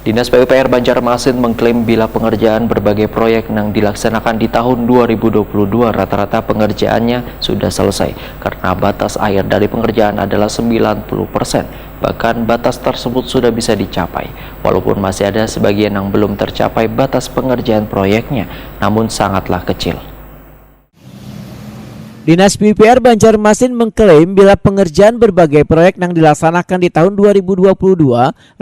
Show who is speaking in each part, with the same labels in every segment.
Speaker 1: Dinas PUPR Banjarmasin mengklaim bila pengerjaan berbagai proyek yang dilaksanakan di tahun 2022 rata-rata pengerjaannya sudah selesai karena batas akhir dari pengerjaan adalah 90%. Bahkan batas tersebut sudah bisa dicapai, walaupun masih ada sebagian yang belum tercapai batas pengerjaan proyeknya, namun sangatlah kecil.
Speaker 2: Dinas PUPR Banjarmasin mengklaim bila pengerjaan berbagai proyek yang dilaksanakan di tahun 2022,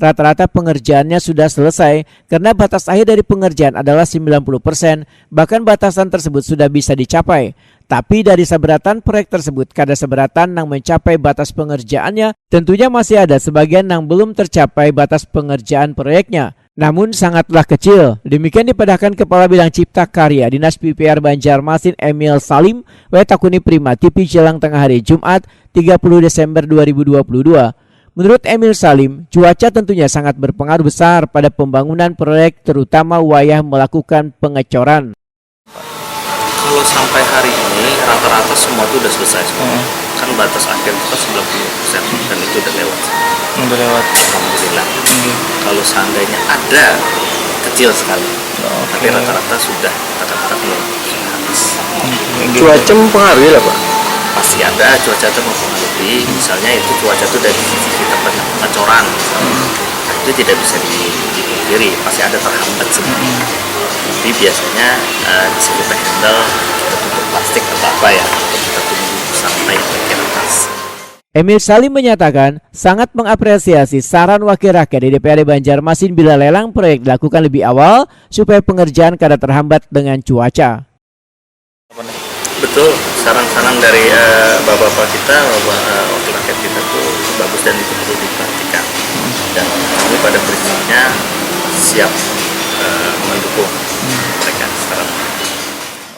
Speaker 2: rata-rata pengerjaannya sudah selesai karena batas akhir dari pengerjaan adalah 90%, bahkan batasan tersebut sudah bisa dicapai. Tapi dari seberatan proyek tersebut, kada seberatan yang mencapai batas pengerjaannya, tentunya masih ada sebagian yang belum tercapai batas pengerjaan proyeknya. Namun sangatlah kecil. Demikian dipadahkan Kepala Bidang Cipta Karya Dinas PUPR Banjarmasin Emil Salim, Wetakuni Prima TV jelang tengah hari Jumat 30 Desember 2022. Menurut Emil Salim, cuaca tentunya sangat berpengaruh besar pada pembangunan proyek terutama wayah melakukan pengecoran.
Speaker 3: Kalau sampai hari ini rata-rata semua itu sudah selesai semua. Kan batas akhir itu kan 90% dan itu udah lewat.
Speaker 4: Udah lewat.
Speaker 3: Alhamdulillah. Kalau seandainya ada kecil sekali, tapi rata-rata sudah belum habis.
Speaker 4: Cuaca mempengaruhi lah Pak?
Speaker 3: Pasti ada cuaca itu mempengaruhi. Misalnya itu cuaca itu dari sisi kita pengecoran, itu tidak bisa dipungkiri, pasti ada terhambat sebenarnya. Tapi biasanya bisa kita handle, kita tutup plastik atau apa ya, kita tunggu sampai bagian atas.
Speaker 2: Emil Salim menyatakan sangat mengapresiasi saran wakil rakyat di DPRD Banjarmasin bila lelang proyek dilakukan lebih awal supaya pengerjaan kada terhambat dengan cuaca.
Speaker 3: Betul, saran-saran dari bapak-bapak kita, wakil rakyat kita itu bagus dan itu perlu diperhatikan. Dan kami pada prinsipnya siap